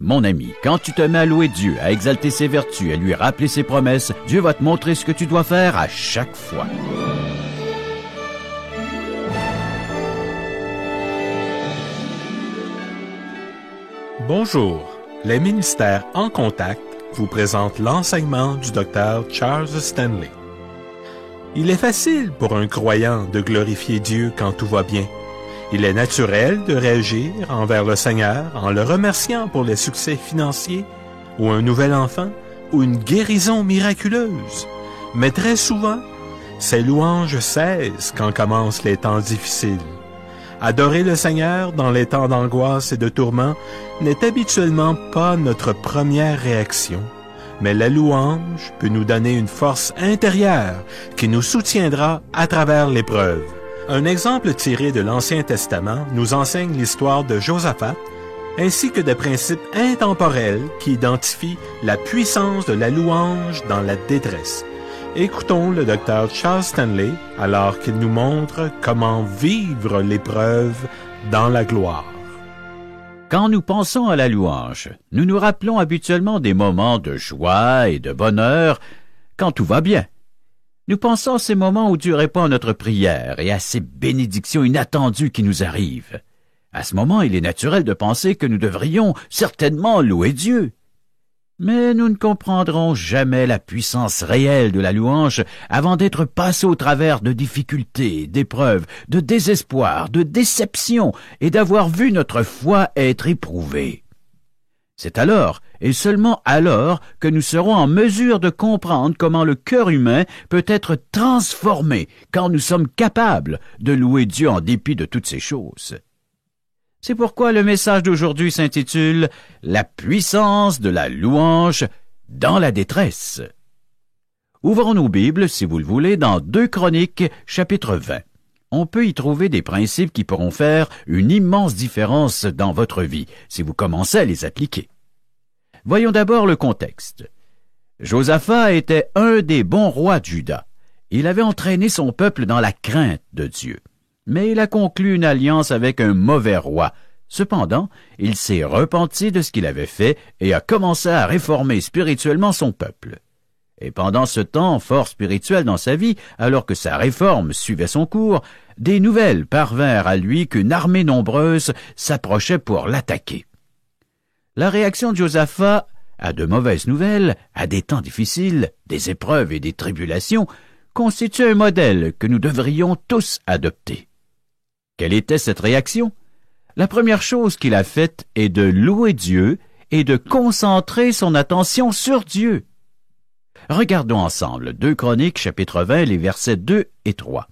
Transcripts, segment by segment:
Mon ami, quand tu te mets à louer Dieu, à exalter ses vertus, à lui rappeler ses promesses, Dieu va te montrer ce que tu dois faire à chaque fois. Bonjour, les ministères en contact vous présentent l'enseignement du Dr Charles Stanley. Il est facile pour un croyant de glorifier Dieu quand tout va bien. Il est naturel de réagir envers le Seigneur en le remerciant pour les succès financiers, ou un nouvel enfant, ou une guérison miraculeuse. Mais très souvent, ces louanges cessent quand commencent les temps difficiles. Adorer le Seigneur dans les temps d'angoisse et de tourment n'est habituellement pas notre première réaction, mais la louange peut nous donner une force intérieure qui nous soutiendra à travers l'épreuve. Un exemple tiré de l'Ancien Testament nous enseigne l'histoire de Josaphat, ainsi que des principes intemporels qui identifient la puissance de la louange dans la détresse. Écoutons le Dr Charles Stanley alors qu'il nous montre comment vivre l'épreuve dans la gloire. Quand nous pensons à la louange, nous nous rappelons habituellement des moments de joie et de bonheur quand tout va bien. Nous pensons à ces moments où Dieu répond à notre prière et à ces bénédictions inattendues qui nous arrivent. À ce moment, il est naturel de penser que nous devrions certainement louer Dieu. Mais nous ne comprendrons jamais la puissance réelle de la louange avant d'être passés au travers de difficultés, d'épreuves, de désespoir, de déceptions et d'avoir vu notre foi être éprouvée. C'est alors, et seulement alors, que nous serons en mesure de comprendre comment le cœur humain peut être transformé quand nous sommes capables de louer Dieu en dépit de toutes ces choses. C'est pourquoi le message d'aujourd'hui s'intitule « La puissance de la louange dans la détresse ». Ouvrons nos Bibles, si vous le voulez, dans 2 Chroniques, chapitre 20. On peut y trouver des principes qui pourront faire une immense différence dans votre vie, si vous commencez à les appliquer. Voyons d'abord le contexte. Josaphat était un des bons rois de Juda. Il avait entraîné son peuple dans la crainte de Dieu. Mais il a conclu une alliance avec un mauvais roi. Cependant, il s'est repenti de ce qu'il avait fait et a commencé à réformer spirituellement son peuple. Et pendant ce temps fort spirituel dans sa vie, alors que sa réforme suivait son cours, des nouvelles parvinrent à lui qu'une armée nombreuse s'approchait pour l'attaquer. La réaction de Josaphat à de mauvaises nouvelles, à des temps difficiles, des épreuves et des tribulations, constitue un modèle que nous devrions tous adopter. Quelle était cette réaction? La première chose qu'il a faite est de louer Dieu et de concentrer son attention sur Dieu. Regardons ensemble 2 Chroniques, chapitre 20, les versets 2 et 3.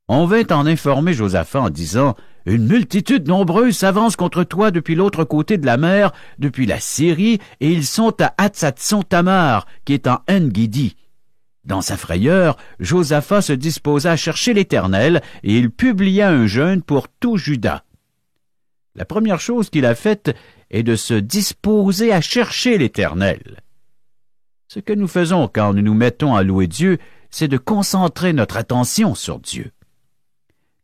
On vint en informer Josaphat en disant « Une multitude nombreuse s'avance contre toi depuis l'autre côté de la mer, depuis la Syrie, et ils sont à Hatzat-Son-Tamar, qui est en En-Guidi. » Dans sa frayeur, Josaphat se disposa à chercher l'Éternel, et il publia un jeûne pour tout Juda. La première chose qu'il a faite est de se disposer à chercher l'Éternel. Ce que nous faisons quand nous nous mettons à louer Dieu, c'est de concentrer notre attention sur Dieu.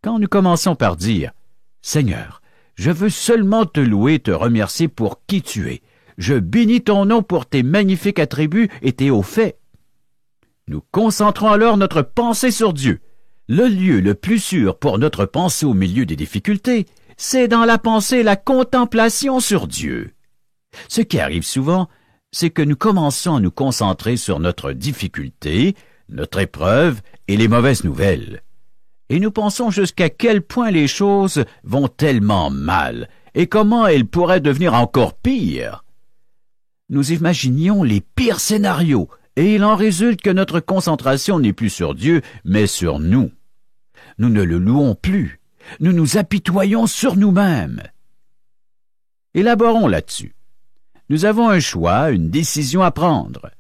Quand nous commençons par dire « Seigneur, je veux seulement te louer et te remercier pour qui tu es. Je bénis ton nom pour tes magnifiques attributs et tes hauts faits. » Nous concentrons alors notre pensée sur Dieu. Le lieu le plus sûr pour notre pensée au milieu des difficultés, c'est dans la pensée la contemplation sur Dieu. Ce qui arrive souvent, c'est que nous commençons à nous concentrer sur notre difficulté, notre épreuve et les mauvaises nouvelles. Et nous pensons jusqu'à quel point les choses vont tellement mal et comment elles pourraient devenir encore pires. Nous imaginions les pires scénarios et il en résulte que notre concentration n'est plus sur Dieu, mais sur nous. Nous ne le louons plus. Nous nous apitoyons sur nous-mêmes. Élaborons là-dessus. Nous avons un choix, une décision à prendre.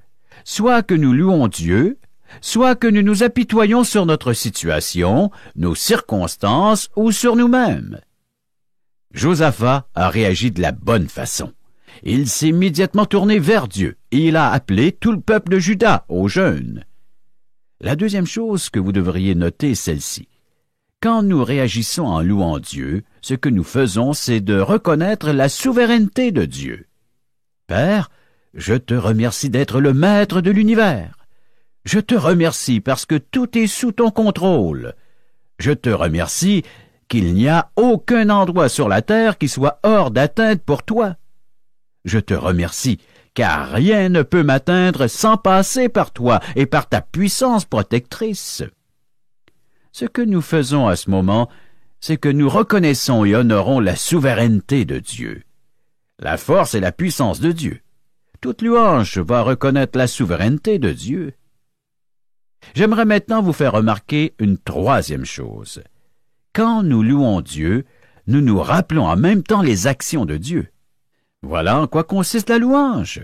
Soit que nous louons Dieu, soit que nous nous apitoyons sur notre situation, nos circonstances ou sur nous-mêmes. Josaphat a réagi de la bonne façon. Il s'est immédiatement tourné vers Dieu et il a appelé tout le peuple de Juda au jeûne. La deuxième chose que vous devriez noter est celle-ci. Quand nous réagissons en louant Dieu, ce que nous faisons, c'est de reconnaître la souveraineté de Dieu. Père, je te remercie d'être le maître de l'univers. Je te remercie parce que tout est sous ton contrôle. Je te remercie qu'il n'y a aucun endroit sur la terre qui soit hors d'atteinte pour toi. Je te remercie, car rien ne peut m'atteindre sans passer par toi et par ta puissance protectrice. Ce que nous faisons à ce moment, c'est que nous reconnaissons et honorons la souveraineté de Dieu. La force et la puissance de Dieu. Toute louange va reconnaître la souveraineté de Dieu. J'aimerais maintenant vous faire remarquer une troisième chose. Quand nous louons Dieu, nous nous rappelons en même temps les actions de Dieu. Voilà en quoi consiste la louange.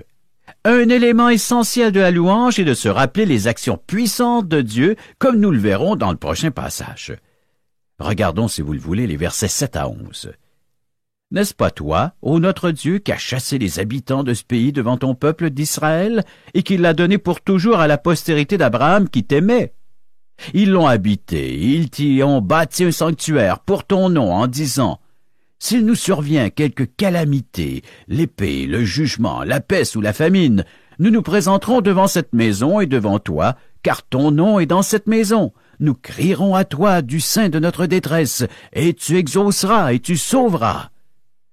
Un élément essentiel de la louange est de se rappeler les actions puissantes de Dieu, comme nous le verrons dans le prochain passage. Regardons, si vous le voulez, les versets 7 à 11. « N'est-ce pas toi, ô notre Dieu, qui as chassé les habitants de ce pays devant ton peuple d'Israël, et qui l'a donné pour toujours à la postérité d'Abraham qui t'aimait? Ils l'ont habité, ils t'y ont bâti un sanctuaire pour ton nom en disant, « S'il nous survient quelque calamité, l'épée, le jugement, la peste ou la famine, nous nous présenterons devant cette maison et devant toi, car ton nom est dans cette maison. Nous crierons à toi du sein de notre détresse, et tu exauceras et tu sauveras. »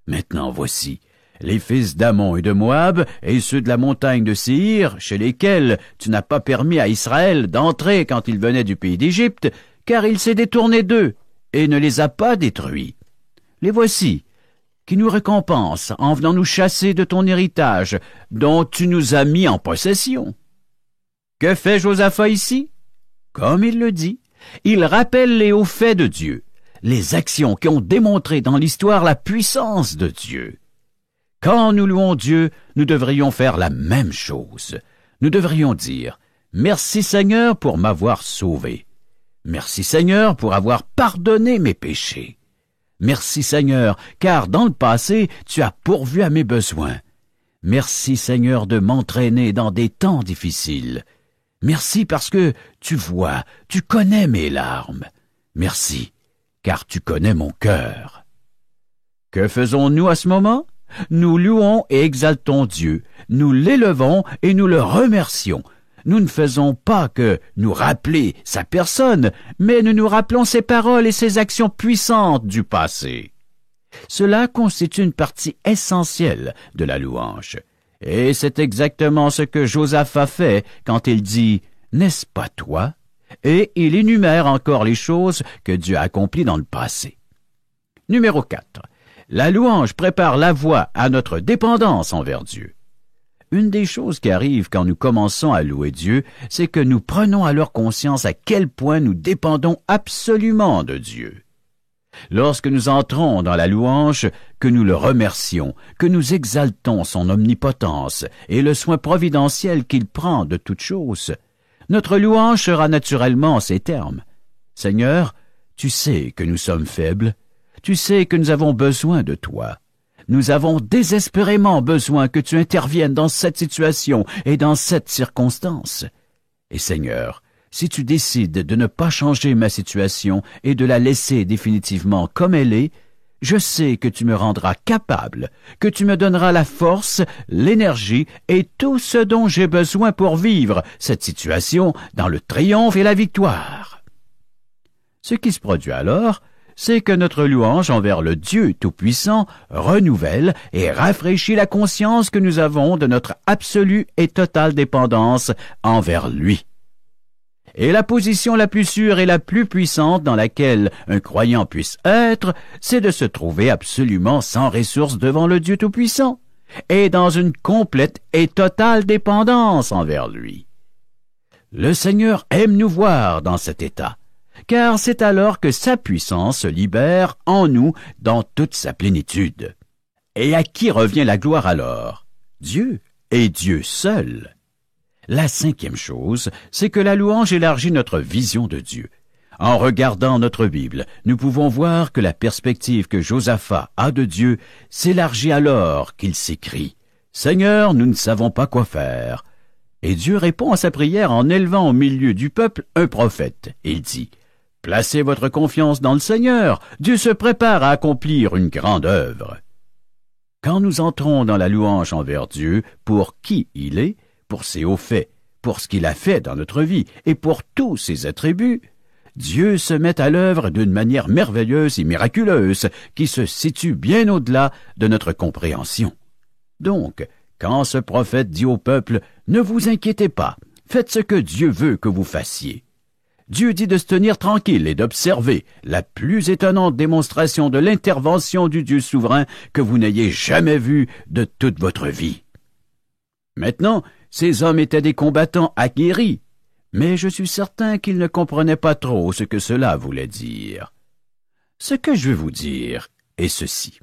Maintenant voici, les fils d'Ammon et de Moab, et ceux de la montagne de Séhir, chez lesquels tu n'as pas permis à Israël d'entrer quand il venait du pays d'Égypte, car il s'est détourné d'eux, et ne les a pas détruits. Les voici, qui nous récompensent en venant nous chasser de ton héritage, dont tu nous as mis en possession. Que fait Josaphat ici? Comme il le dit, il rappelle les hauts faits de Dieu, les actions qui ont démontré dans l'histoire la puissance de Dieu. Quand nous louons Dieu, nous devrions faire la même chose. Nous devrions dire « Merci Seigneur pour m'avoir sauvé. Merci Seigneur pour avoir pardonné mes péchés. Merci Seigneur, car dans le passé, tu as pourvu à mes besoins. Merci Seigneur de m'entraîner dans des temps difficiles. Merci parce que tu vois, tu connais mes larmes. Merci, car tu connais mon cœur. » Que faisons-nous à ce moment? Nous louons et exaltons Dieu, nous l'élevons et nous le remercions. Nous ne faisons pas que nous rappeler sa personne, mais nous nous rappelons ses paroles et ses actions puissantes du passé. Cela constitue une partie essentielle de la louange. Et c'est exactement ce que Josaphat fait quand il dit « N'est-ce pas toi ?» et il énumère encore les choses que Dieu a accomplies dans le passé. Numéro 4. La louange prépare la voie à notre dépendance envers Dieu. Une des choses qui arrive quand nous commençons à louer Dieu, c'est que nous prenons alors conscience à quel point nous dépendons absolument de Dieu. Lorsque nous entrons dans la louange, que nous le remercions, que nous exaltons son omnipotence et le soin providentiel qu'il prend de toutes choses, notre louange sera naturellement en ces termes. « Seigneur, tu sais que nous sommes faibles, tu sais que nous avons besoin de toi. Nous avons désespérément besoin que tu interviennes dans cette situation et dans cette circonstance. Et Seigneur, si tu décides de ne pas changer ma situation et de la laisser définitivement comme elle est, je sais que tu me rendras capable, que tu me donneras la force, l'énergie et tout ce dont j'ai besoin pour vivre cette situation dans le triomphe et la victoire. » Ce qui se produit alors, c'est que notre louange envers le Dieu Tout-Puissant renouvelle et rafraîchit la conscience que nous avons de notre absolue et totale dépendance envers lui. Et la position la plus sûre et la plus puissante dans laquelle un croyant puisse être, c'est de se trouver absolument sans ressources devant le Dieu Tout-Puissant et dans une complète et totale dépendance envers lui. Le Seigneur aime nous voir dans cet état, car c'est alors que sa puissance se libère en nous dans toute sa plénitude. Et à qui revient la gloire alors? Dieu, et Dieu seul. La cinquième chose, c'est que la louange élargit notre vision de Dieu. En regardant notre Bible, nous pouvons voir que la perspective que Josaphat a de Dieu s'élargit alors qu'il s'écrie « Seigneur, nous ne savons pas quoi faire. » Et Dieu répond à sa prière en élevant au milieu du peuple un prophète. Il dit « Placez votre confiance dans le Seigneur. Dieu se prépare à accomplir une grande œuvre. Quand nous entrons dans la louange envers Dieu pour qui il est, pour ses hauts faits, pour ce qu'il a fait dans notre vie et pour tous ses attributs, Dieu se met à l'œuvre d'une manière merveilleuse et miraculeuse qui se situe bien au-delà de notre compréhension. Donc, quand ce prophète dit au peuple « Ne vous inquiétez pas, faites ce que Dieu veut que vous fassiez », Dieu dit de se tenir tranquille et d'observer la plus étonnante démonstration de l'intervention du Dieu souverain que vous n'ayez jamais vue de toute votre vie. Maintenant, ces hommes étaient des combattants aguerris, mais je suis certain qu'ils ne comprenaient pas trop ce que cela voulait dire. Ce que je veux vous dire est ceci.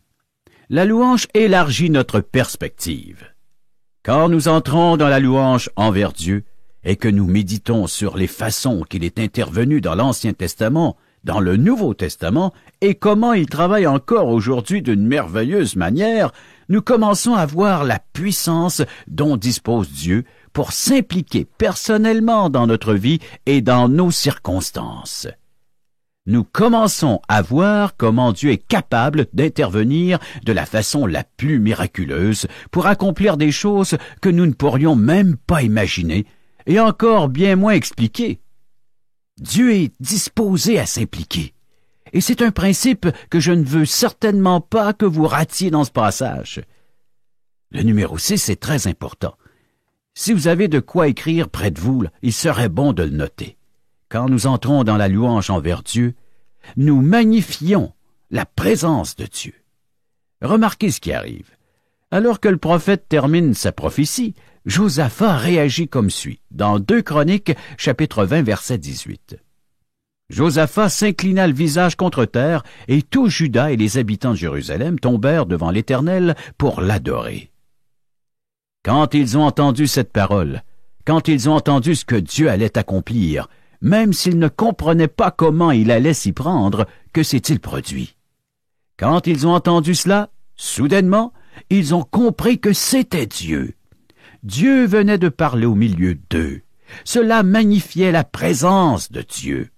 La louange élargit notre perspective. Quand nous entrons dans la louange envers Dieu, et que nous méditons sur les façons qu'il est intervenu dans l'Ancien Testament, dans le Nouveau Testament, et comment il travaille encore aujourd'hui d'une merveilleuse manière, nous commençons à voir la puissance dont dispose Dieu pour s'impliquer personnellement dans notre vie et dans nos circonstances. Nous commençons à voir comment Dieu est capable d'intervenir de la façon la plus miraculeuse pour accomplir des choses que nous ne pourrions même pas imaginer, et encore bien moins expliquer. Dieu est disposé à s'impliquer. Et c'est un principe que je ne veux certainement pas que vous ratiez dans ce passage. Le numéro 6 est très important. Si vous avez de quoi écrire près de vous, il serait bon de le noter. Quand nous entrons dans la louange envers Dieu, nous magnifions la présence de Dieu. Remarquez ce qui arrive. Alors que le prophète termine sa prophétie, Josaphat réagit comme suit, dans 2 Chroniques, chapitre 20, verset 18. Josaphat s'inclina le visage contre terre, et tout Juda et les habitants de Jérusalem tombèrent devant l'Éternel pour l'adorer. Quand ils ont entendu cette parole, quand ils ont entendu ce que Dieu allait accomplir, même s'ils ne comprenaient pas comment il allait s'y prendre, que s'est-il produit? Quand ils ont entendu cela, soudainement, ils ont compris que c'était Dieu. Dieu venait de parler au milieu d'eux. Cela magnifiait la présence de Dieu.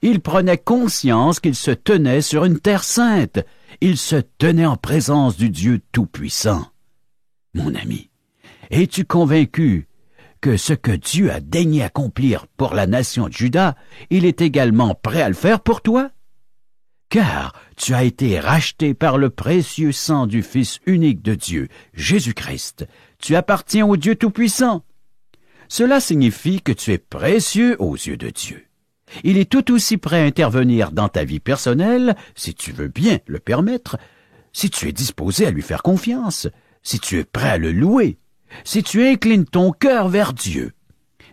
Ils prenaient conscience qu'ils se tenaient sur une terre sainte. Ils se tenaient en présence du Dieu Tout-Puissant. Mon ami, es-tu convaincu que ce que Dieu a daigné accomplir pour la nation de Juda, il est également prêt à le faire pour toi? Car tu as été racheté par le précieux sang du Fils unique de Dieu, Jésus-Christ. Tu appartiens au Dieu Tout-Puissant. Cela signifie que tu es précieux aux yeux de Dieu. Il est tout aussi prêt à intervenir dans ta vie personnelle, si tu veux bien le permettre, si tu es disposé à lui faire confiance, si tu es prêt à le louer, si tu inclines ton cœur vers Dieu,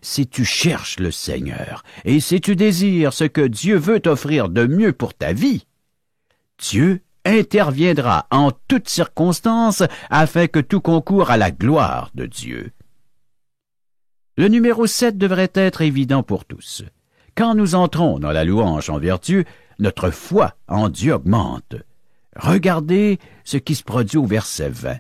si tu cherches le Seigneur et si tu désires ce que Dieu veut t'offrir de mieux pour ta vie. Dieu interviendra en toutes circonstances afin que tout concourt à la gloire de Dieu. Le numéro 7 devrait être évident pour tous. Quand nous entrons dans la louange envers Dieu, notre foi en Dieu augmente. Regardez ce qui se produit au verset 20.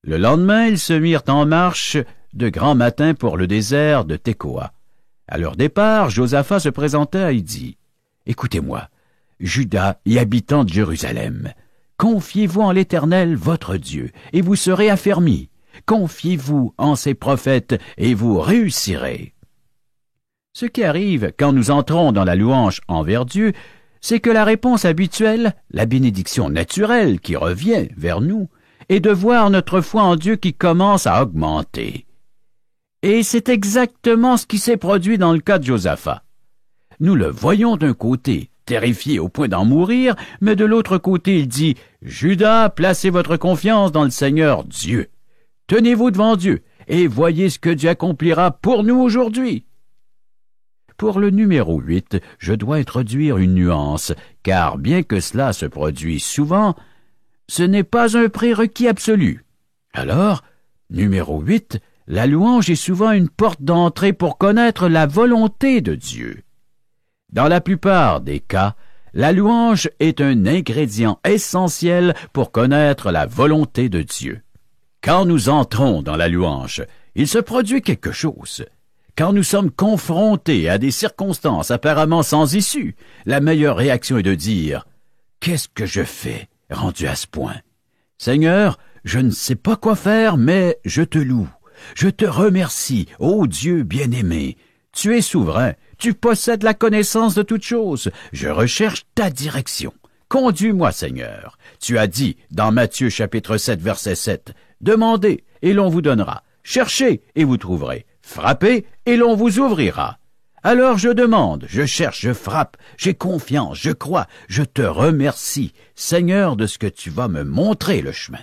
Le lendemain, ils se mirent en marche de grand matin pour le désert de Tekoa. À leur départ, Josaphat se présenta et dit, « Écoutez-moi, Juda et habitants de Jérusalem, confiez-vous en l'Éternel votre Dieu, et vous serez affermis. Confiez-vous en ses prophètes, et vous réussirez. » Ce qui arrive quand nous entrons dans la louange envers Dieu, c'est que la réponse habituelle, la bénédiction naturelle qui revient vers nous, est de voir notre foi en Dieu qui commence à augmenter. Et c'est exactement ce qui s'est produit dans le cas de Josaphat. Nous le voyons d'un côté, terrifié au point d'en mourir, mais de l'autre côté, il dit, « Juda, placez votre confiance dans le Seigneur Dieu. Tenez-vous devant Dieu, et voyez ce que Dieu accomplira pour nous aujourd'hui. » Pour le numéro 8, je dois introduire une nuance, car bien que cela se produise souvent, ce n'est pas un prérequis absolu. Alors, numéro 8, la louange est souvent une porte d'entrée pour connaître la volonté de Dieu. Dans la plupart des cas, la louange est un ingrédient essentiel pour connaître la volonté de Dieu. Quand nous entrons dans la louange, il se produit quelque chose. Quand nous sommes confrontés à des circonstances apparemment sans issue, la meilleure réaction est de dire « Qu'est-ce que je fais, rendu à ce point? Seigneur, je ne sais pas quoi faire, mais je te loue. Je te remercie, ô Dieu bien-aimé. Tu es souverain, tu possèdes la connaissance de toutes choses. Je recherche ta direction. Conduis-moi, Seigneur. Tu as dit, dans Matthieu chapitre 7, verset 7, « Demandez, et l'on vous donnera. Cherchez, et vous trouverez. Frappez, et l'on vous ouvrira. » Alors je demande, je cherche, je frappe, j'ai confiance, je crois, je te remercie, Seigneur, de ce que tu vas me montrer le chemin.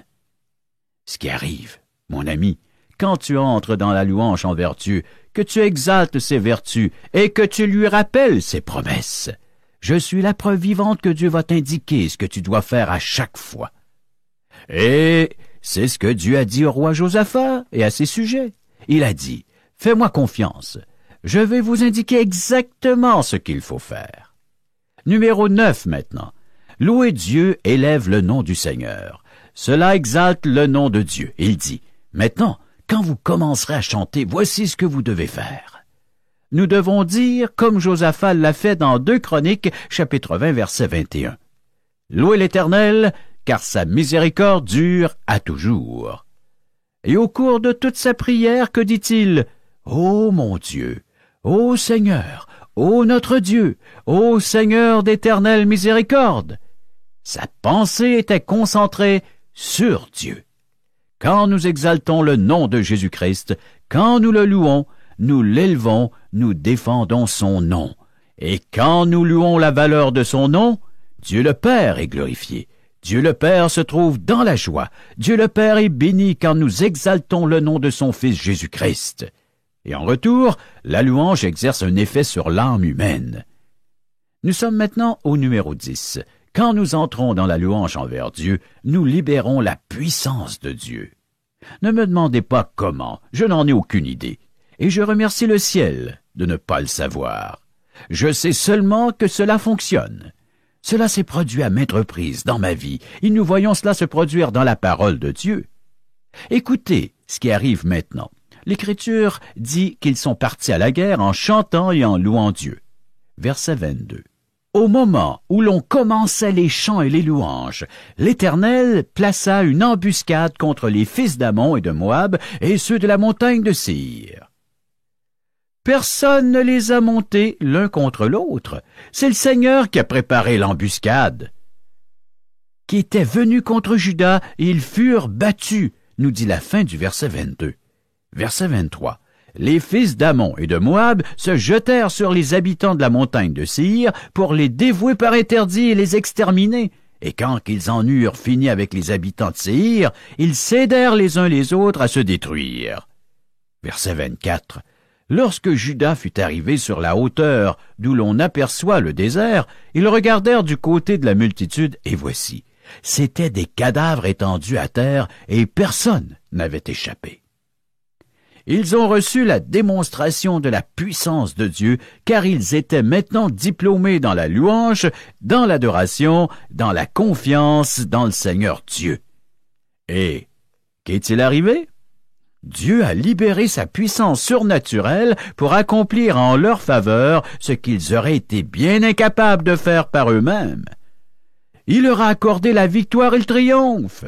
Ce qui arrive, mon ami, quand tu entres dans la louange envers Dieu, que tu exaltes ses vertus et que tu lui rappelles ses promesses, je suis la preuve vivante que Dieu va t'indiquer ce que tu dois faire à chaque fois. Et c'est ce que Dieu a dit au roi Josaphat et à ses sujets. Il a dit, « Fais-moi confiance. Je vais vous indiquer exactement ce qu'il faut faire. » Numéro 9 maintenant. Louer Dieu élève le nom du Seigneur. Cela exalte le nom de Dieu. Il dit, « Maintenant, quand vous commencerez à chanter, voici ce que vous devez faire. » Nous devons dire, comme Josaphat l'a fait dans 2 Chroniques, chapitre 20, verset 21. « Louez l'Éternel, car sa miséricorde dure à toujours. » Et au cours de toute sa prière, que dit-il? « Ô mon Dieu, ô Seigneur, ô notre Dieu, ô Seigneur d'éternelle miséricorde. » Sa pensée était concentrée sur Dieu. Quand nous exaltons le nom de Jésus-Christ, quand nous le louons, nous l'élevons, nous défendons son nom. Et quand nous louons la valeur de son nom, Dieu le Père est glorifié. Dieu le Père se trouve dans la joie. Dieu le Père est béni quand nous exaltons le nom de son Fils Jésus-Christ. Et en retour, la louange exerce un effet sur l'âme humaine. Nous sommes maintenant au numéro 10. Quand nous entrons dans la louange envers Dieu, nous libérons la puissance de Dieu. Ne me demandez pas comment, je n'en ai aucune idée. Et je remercie le ciel de ne pas le savoir. Je sais seulement que cela fonctionne. Cela s'est produit à maintes reprises dans ma vie, et nous voyons cela se produire dans la parole de Dieu. Écoutez ce qui arrive maintenant. L'Écriture dit qu'ils sont partis à la guerre en chantant et en louant Dieu. Verset 22. Au moment où l'on commençait les chants et les louanges, l'Éternel plaça une embuscade contre les fils d'Ammon et de Moab et ceux de la montagne de Séir. Personne ne les a montés l'un contre l'autre. C'est le Seigneur qui a préparé l'embuscade, qui était venu contre Juda, et ils furent battus, nous dit la fin du verset 22. Verset 23. Les fils d'Ammon et de Moab se jetèrent sur les habitants de la montagne de Séir pour les dévouer par interdit et les exterminer. Et quand qu'ils en eurent fini avec les habitants de Séir, ils s'aidèrent les uns les autres à se détruire. Verset 24. Lorsque Juda fut arrivé sur la hauteur d'où l'on aperçoit le désert, ils regardèrent du côté de la multitude, et voici, c'étaient des cadavres étendus à terre, et personne n'avait échappé. Ils ont reçu la démonstration de la puissance de Dieu, car ils étaient maintenant diplômés dans la louange, dans l'adoration, dans la confiance dans le Seigneur Dieu. Et qu'est-il arrivé? Dieu a libéré sa puissance surnaturelle pour accomplir en leur faveur ce qu'ils auraient été bien incapables de faire par eux-mêmes. Il leur a accordé la victoire et le triomphe.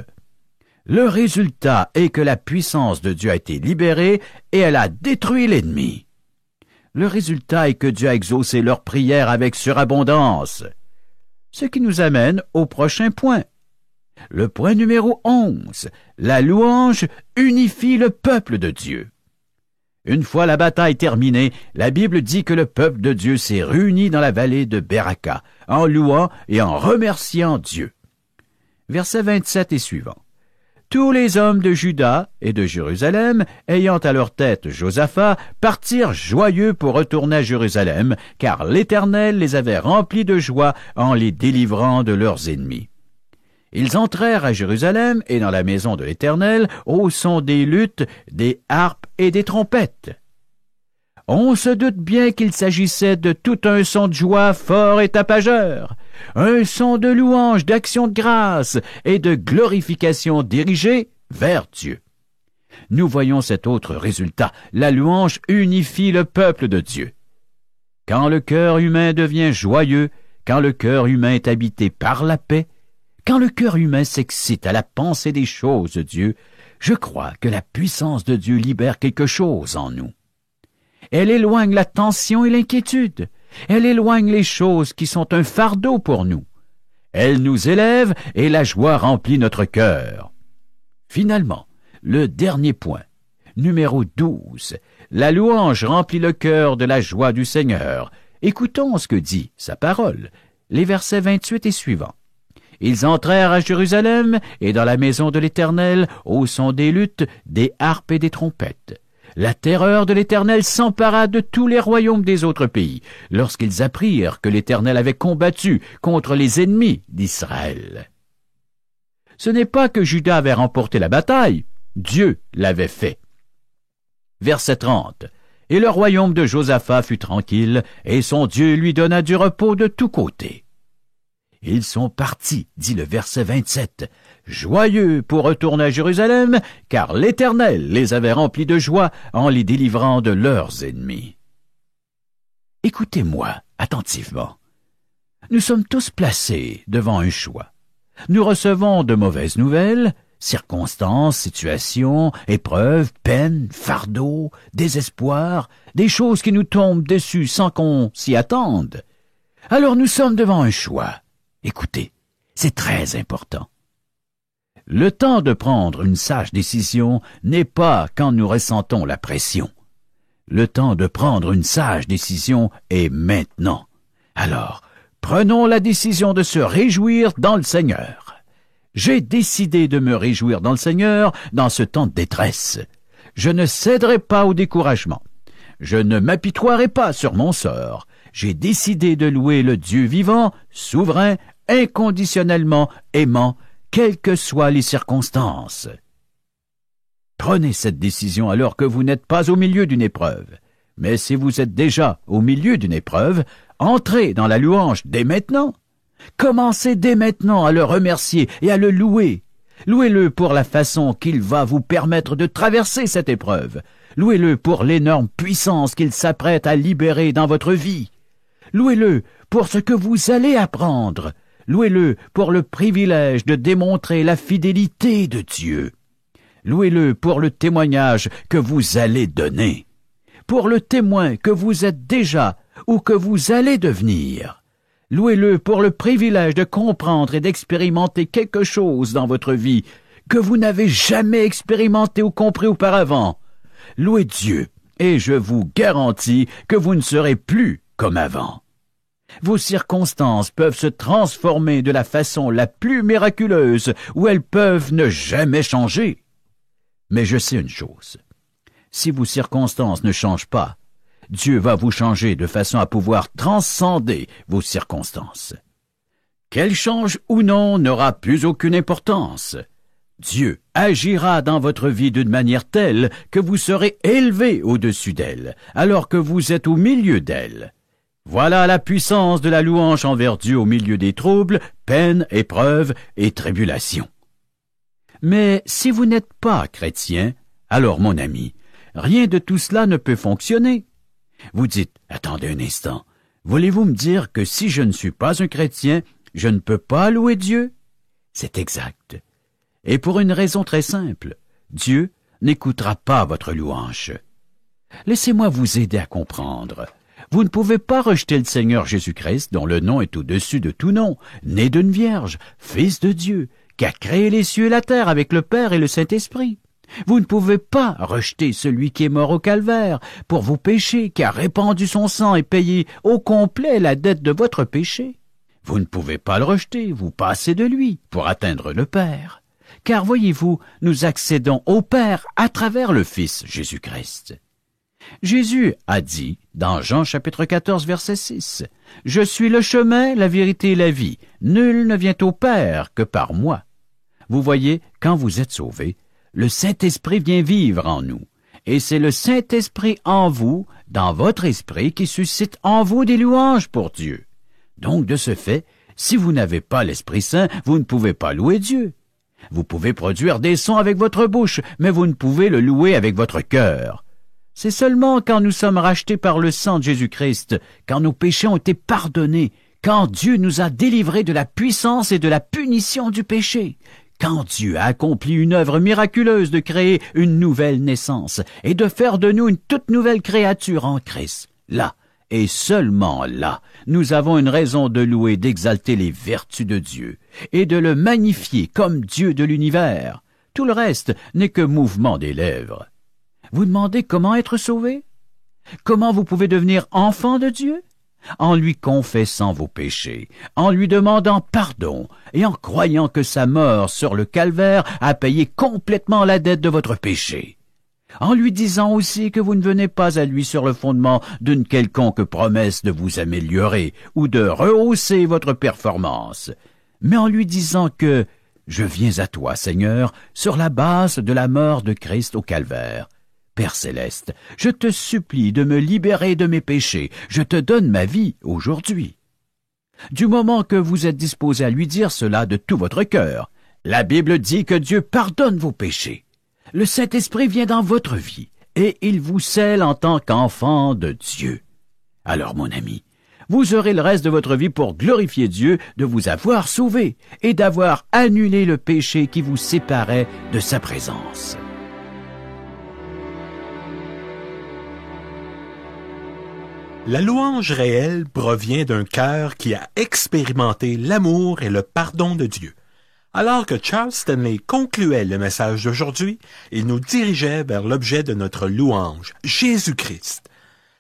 Le résultat est que la puissance de Dieu a été libérée et elle a détruit l'ennemi. Le résultat est que Dieu a exaucé leurs prières avec surabondance. Ce qui nous amène au prochain point. Le point numéro 11. La louange unifie le peuple de Dieu. Une fois la bataille terminée, la Bible dit que le peuple de Dieu s'est réuni dans la vallée de Beraka, en louant et en remerciant Dieu. Versets 27 et suivants. Tous les hommes de Juda et de Jérusalem, ayant à leur tête Josaphat, partirent joyeux pour retourner à Jérusalem, car l'Éternel les avait remplis de joie en les délivrant de leurs ennemis. Ils entrèrent à Jérusalem et dans la maison de l'Éternel au son des luttes, des harpes et des trompettes. On se doute bien qu'il s'agissait de tout un son de joie fort et tapageur, un son de louange, d'action de grâce et de glorification dirigé vers Dieu. Nous voyons cet autre résultat. La louange unifie le peuple de Dieu. Quand le cœur humain devient joyeux, quand le cœur humain est habité par la paix, quand le cœur humain s'excite à la pensée des choses de Dieu, je crois que la puissance de Dieu libère quelque chose en nous. Elle éloigne la tension et l'inquiétude. Elle éloigne les choses qui sont un fardeau pour nous. Elle nous élève et la joie remplit notre cœur. Finalement, le dernier point, numéro 12, la louange remplit le cœur de la joie du Seigneur. Écoutons ce que dit sa parole, les versets 28 et suivants. Ils entrèrent à Jérusalem et dans la maison de l'Éternel au son des luttes, des harpes et des trompettes. La terreur de l'Éternel s'empara de tous les royaumes des autres pays, lorsqu'ils apprirent que l'Éternel avait combattu contre les ennemis d'Israël. Ce n'est pas que Juda avait remporté la bataille, Dieu l'avait fait. Verset 30. Et le royaume de Josaphat fut tranquille, et son Dieu lui donna du repos de tous côtés. Ils sont partis, dit le verset 27, joyeux pour retourner à Jérusalem, car l'Éternel les avait remplis de joie en les délivrant de leurs ennemis. Écoutez-moi attentivement. Nous sommes tous placés devant un choix. Nous recevons de mauvaises nouvelles, circonstances, situations, épreuves, peines, fardeaux, désespoir, des choses qui nous tombent dessus sans qu'on s'y attende. Alors nous sommes devant un choix. Écoutez, c'est très important. Le temps de prendre une sage décision n'est pas quand nous ressentons la pression. Le temps de prendre une sage décision est maintenant. Alors, prenons la décision de se réjouir dans le Seigneur. J'ai décidé de me réjouir dans le Seigneur dans ce temps de détresse. Je ne céderai pas au découragement. Je ne m'apitoierai pas sur mon sort. J'ai décidé de louer le Dieu vivant, souverain, inconditionnellement aimant, quelles que soient les circonstances. Prenez cette décision alors que vous n'êtes pas au milieu d'une épreuve. Mais si vous êtes déjà au milieu d'une épreuve, entrez dans la louange dès maintenant. Commencez dès maintenant à le remercier et à le louer. Louez-le pour la façon qu'il va vous permettre de traverser cette épreuve. Louez-le pour l'énorme puissance qu'il s'apprête à libérer dans votre vie. Louez-le pour ce que vous allez apprendre. Louez-le pour le privilège de démontrer la fidélité de Dieu. Louez-le pour le témoignage que vous allez donner, pour le témoin que vous êtes déjà ou que vous allez devenir. Louez-le pour le privilège de comprendre et d'expérimenter quelque chose dans votre vie que vous n'avez jamais expérimenté ou compris auparavant. Louez Dieu, et je vous garantis que vous ne serez plus comme avant. Vos circonstances peuvent se transformer de la façon la plus miraculeuse ou elles peuvent ne jamais changer. Mais je sais une chose. Si vos circonstances ne changent pas, Dieu va vous changer de façon à pouvoir transcender vos circonstances. Qu'elles changent ou non n'aura plus aucune importance. Dieu agira dans votre vie d'une manière telle que vous serez élevé au-dessus d'elle, alors que vous êtes au milieu d'elle. Voilà la puissance de la louange envers Dieu au milieu des troubles, peines, épreuves et tribulations. Mais si vous n'êtes pas chrétien, alors mon ami, rien de tout cela ne peut fonctionner. Vous dites, attendez un instant, voulez-vous me dire que si je ne suis pas un chrétien, je ne peux pas louer Dieu? C'est exact. Et pour une raison très simple, Dieu n'écoutera pas votre louange. Laissez-moi vous aider à comprendre. Vous ne pouvez pas rejeter le Seigneur Jésus-Christ, dont le nom est au-dessus de tout nom, né d'une vierge, fils de Dieu, qui a créé les cieux et la terre avec le Père et le Saint-Esprit. Vous ne pouvez pas rejeter celui qui est mort au calvaire pour vos péchés, qui a répandu son sang et payé au complet la dette de votre péché. Vous ne pouvez pas le rejeter, vous passez de lui pour atteindre le Père. Car voyez-vous, nous accédons au Père à travers le Fils Jésus-Christ. Jésus a dit, dans Jean chapitre 14, verset 6, « Je suis le chemin, la vérité et la vie. Nul ne vient au Père que par moi. » Vous voyez, quand vous êtes sauvés, le Saint-Esprit vient vivre en nous. Et c'est le Saint-Esprit en vous, dans votre esprit, qui suscite en vous des louanges pour Dieu. Donc, de ce fait, si vous n'avez pas l'Esprit Saint, vous ne pouvez pas louer Dieu. Vous pouvez produire des sons avec votre bouche, mais vous ne pouvez le louer avec votre cœur. C'est seulement quand nous sommes rachetés par le sang de Jésus-Christ, quand nos péchés ont été pardonnés, quand Dieu nous a délivrés de la puissance et de la punition du péché, quand Dieu a accompli une œuvre miraculeuse de créer une nouvelle naissance et de faire de nous une toute nouvelle créature en Christ. Là, et seulement là, nous avons une raison de louer, d'exalter les vertus de Dieu et de le magnifier comme Dieu de l'univers. Tout le reste n'est que mouvement des lèvres. Vous demandez comment être sauvé? Comment vous pouvez devenir enfant de Dieu? En lui confessant vos péchés, en lui demandant pardon et en croyant que sa mort sur le calvaire a payé complètement la dette de votre péché. En lui disant aussi que vous ne venez pas à lui sur le fondement d'une quelconque promesse de vous améliorer ou de rehausser votre performance, mais en lui disant que « Je viens à toi, Seigneur, sur la base de la mort de Christ au calvaire. Père céleste, je te supplie de me libérer de mes péchés. Je te donne ma vie aujourd'hui. » Du moment que vous êtes disposé à lui dire cela de tout votre cœur, la Bible dit que Dieu pardonne vos péchés. Le Saint-Esprit vient dans votre vie et il vous scelle en tant qu'enfant de Dieu. Alors, mon ami, vous aurez le reste de votre vie pour glorifier Dieu de vous avoir sauvé et d'avoir annulé le péché qui vous séparait de sa présence. La louange réelle provient d'un cœur qui a expérimenté l'amour et le pardon de Dieu. Alors que Charles Stanley concluait le message d'aujourd'hui, il nous dirigeait vers l'objet de notre louange, Jésus-Christ.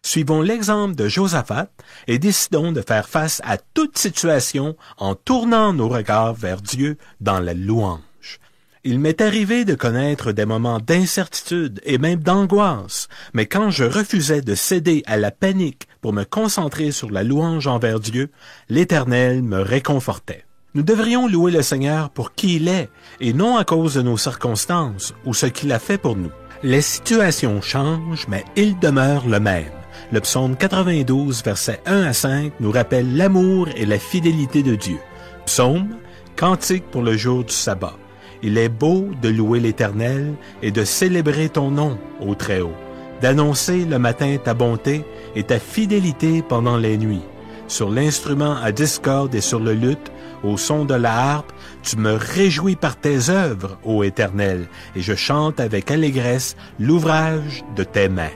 Suivons l'exemple de Josaphat et décidons de faire face à toute situation en tournant nos regards vers Dieu dans la louange. Il m'est arrivé de connaître des moments d'incertitude et même d'angoisse, mais quand je refusais de céder à la panique pour me concentrer sur la louange envers Dieu, l'Éternel me réconfortait. Nous devrions louer le Seigneur pour qui il est, et non à cause de nos circonstances ou ce qu'il a fait pour nous. Les situations changent, mais il demeure le même. Le psaume 92, versets 1 à 5, nous rappelle l'amour et la fidélité de Dieu. Psaume, cantique pour le jour du sabbat. Il est beau de louer l'Éternel et de célébrer ton nom, ô Très-Haut, d'annoncer le matin ta bonté et ta fidélité pendant les nuits. Sur l'instrument à discorde et sur le luth, au son de la harpe, tu me réjouis par tes œuvres, ô Éternel, et je chante avec allégresse l'ouvrage de tes mains.